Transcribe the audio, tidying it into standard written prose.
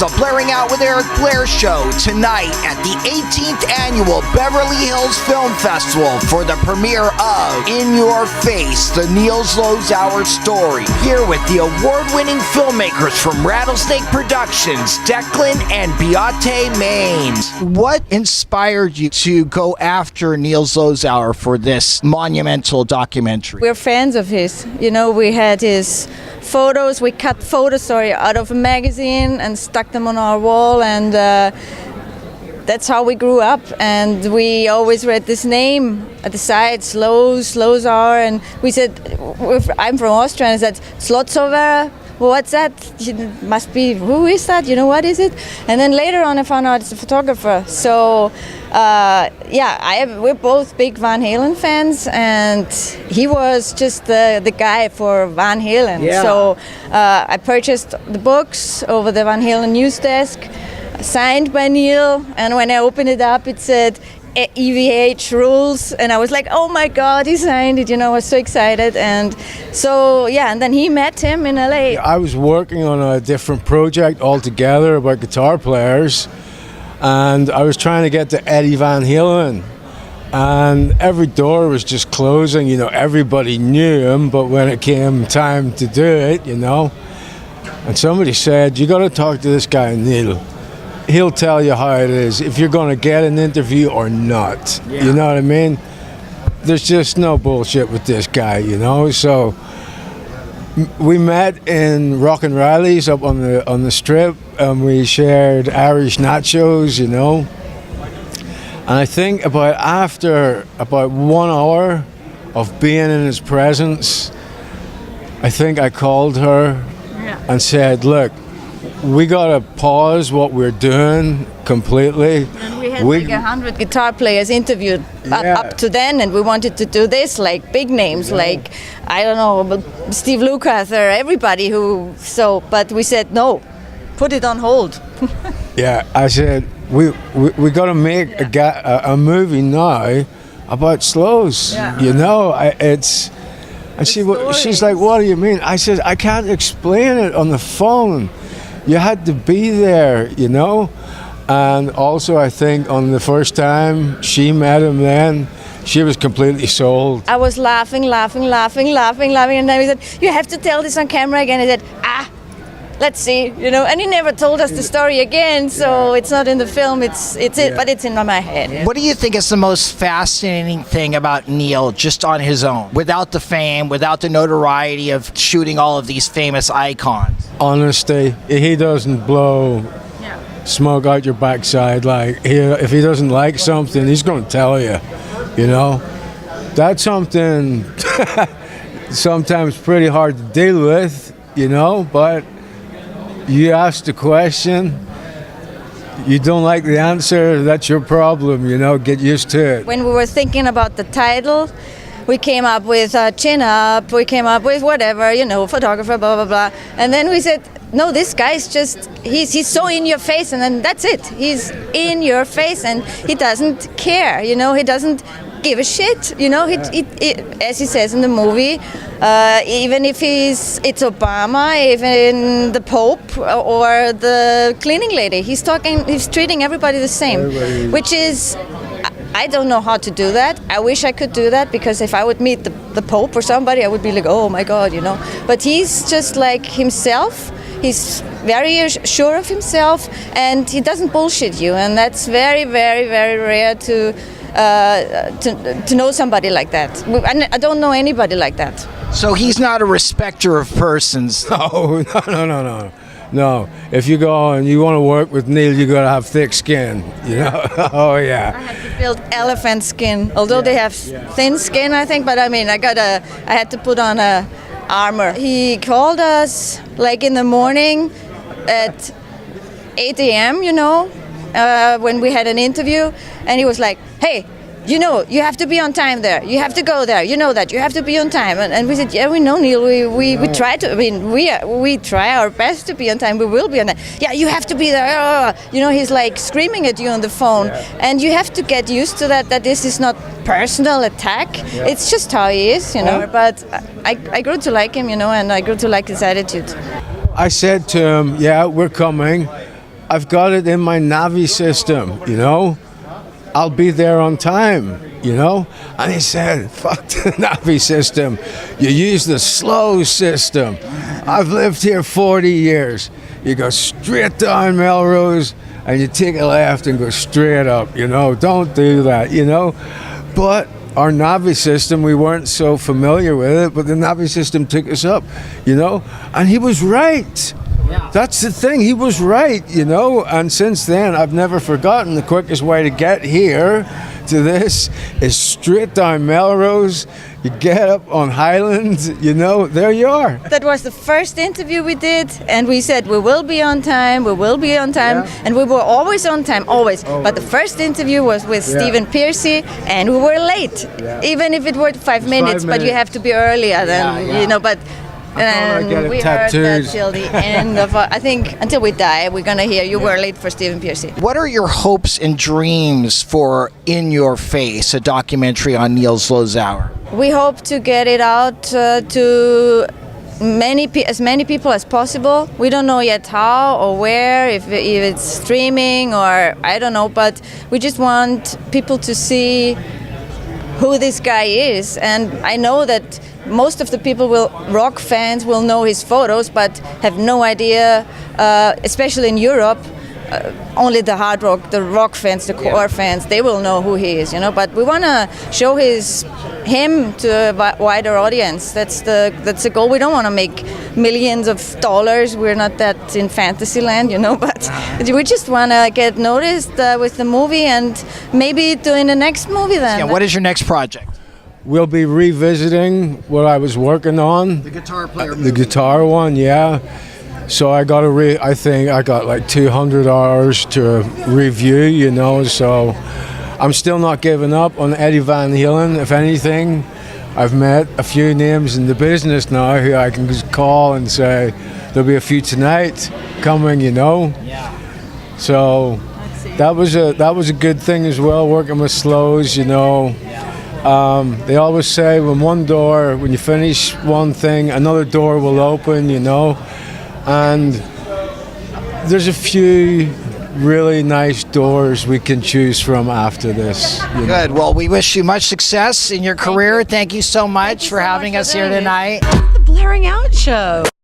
a Blairing Out with Eric Blair show tonight at the 18th Annual Beverly Hills Film Festival for the premiere of In Your Face, the Neil Zlozower Story. Here with the award-winning filmmakers from Rattlesnake Productions, Declan and Beate, Maine. What inspired you to go after Neil Zlozower for this monumental documentary? We're fans of his. You know, we had his photos. We cut photos, out of a magazine and stuck them on our wall, and that's how we grew up. And we always read this name at the side, Zlozower, and we said, I'm from Austria, and I said, Zlozower, what's that? It must be, who is that? You know, what is it? And then later on I found out it's a photographer. So we're both big Van Halen fans, and he was just the guy for Van Halen. Yeah. So I purchased the books over the Van Halen news desk, signed by Neil, and when I opened it up it said EVH rules, and I was like, oh my god, he signed it, I was so excited. And so and then he met him in LA. I was working on a different project altogether about guitar players, and I was trying to get to Eddie Van Halen, and every door was just closing. Everybody knew him, but when it came time to do it, and somebody said, you got to talk to this guy Neil. He'll tell you how it is, if you're going to get an interview or not. Yeah. You know what I mean? There's just no bullshit with this guy, So we met in Rockin' Riley's up on the strip, and we shared Irish nachos, And I think after about 1 hour of being in his presence, I think I called her and said, look, we gotta pause what we're doing completely. And we had like 100 guitar players interviewed up to then, and we wanted to do this, like big names, like, I don't know, Steve Lukather, everybody but we said, no, put it on hold. I said, we gotta make a movie now about Zloz, And she's like, what do you mean? I said, I can't explain it on the phone. You had to be there, And also, I think on the first time she met him then, she was completely sold. I was laughing, and then he said, you have to tell this on camera again. I said, let's see, and he never told us the story again, so it's not in the film, but it's in my head. What do you think is the most fascinating thing about Neil, just on his own, without the fame, without the notoriety of shooting all of these famous icons? Honesty. He doesn't blow smoke out your backside. Like, if he doesn't like something, he's going to tell you, That's something sometimes pretty hard to deal with, but you ask the question, you don't like the answer, that's your problem, get used to it. When we were thinking about the title, we came up with Chin Up, we came up with whatever, photographer, blah, blah, blah. And then we said, no, this guy's just, he's so in your face, and then that's it. He's in your face, and he doesn't care, he doesn't give a shit, as he says in the movie, even if it's Obama, even the Pope or the cleaning lady, he's treating everybody the same, which is, I don't know how to do that. I wish I could do that, because if I would meet the Pope or somebody, I would be like, oh my God, But he's just like himself. He's very sure of himself, and he doesn't bullshit you, and that's very, very, very rare to know somebody like that. I don't know anybody like that. So he's not a respecter of persons. No. No, if you go and you want to work with Neil, you got to have thick skin, Oh yeah. I had to build elephant skin, although they have thin skin, I think. But I had to put on a armor. He called us like in the morning at 8 a.m. When we had an interview, and he was like, hey, you have to be on time there. You have to go there. You know that. You have to be on time. And we said, yeah, we know, Neil. We try to. We try our best to be on time. We will be on time. Yeah, you have to be there. He's like screaming at you on the phone, and you have to get used to that. That this is not personal attack. Yeah. It's just how he is, But I grew to like him, and I grew to like his attitude. I said to him, yeah, we're coming. I've got it in my Navi system, you know. I'll be there on time, you know. And he said, fuck the Navi system. You use the slow system. I've lived here 40 years. You go straight down Melrose and you take a left and go straight up, you know. Don't do that, you know. But our Navi system, we weren't so familiar with it, but the Navi system took us up, you know. And he was right. Yeah. That's the thing, he was right, you know, and since then I've never forgotten the quickest way to get here to this is straight down Melrose. You get up on Highland, you know, there you are. That was the first interview we did, and we said we will be on time, and we were always on time, always. But the first interview was with Stephen Piercy, and we were late, even if it were 5 minutes, but you have to be earlier than, you know, but... And we heard that till the end of, I think, until we die, we're going to hear you were late for Stephen Piercy. What are your hopes and dreams for In Your Face, a documentary on Neil Zlozower? We hope to get it out to as many people as possible. We don't know yet how or where, if it's streaming or I don't know, but we just want people to see who this guy is. And I know that most of the rock fans will know his photos, but have no idea, especially in Europe, only the rock fans, the core fans, they will know who he is, you know. But we want to show him to a wider audience. That's the goal. We don't want to make millions of dollars. We're not that in fantasy land, you know. But we just want to get noticed with the movie, and maybe doing the next movie then. Yeah. What is your next project? We'll be revisiting what I was working on. The guitar player. The guitar one, yeah. So I think I got like 200 hours to review, you know, so I'm still not giving up on Eddie Van Halen. If anything, I've met a few names in the business now who I can just call and say, there'll be a few tonight coming, you know. Yeah. So that was a good thing as well, working with Zloz, you know. They always say when you finish one thing, another door will open, you know. And there's a few really nice doors we can choose from after this. Good. Well, we wish you much success in your career. Thank you so much for having us here tonight. The Blairing Out Show.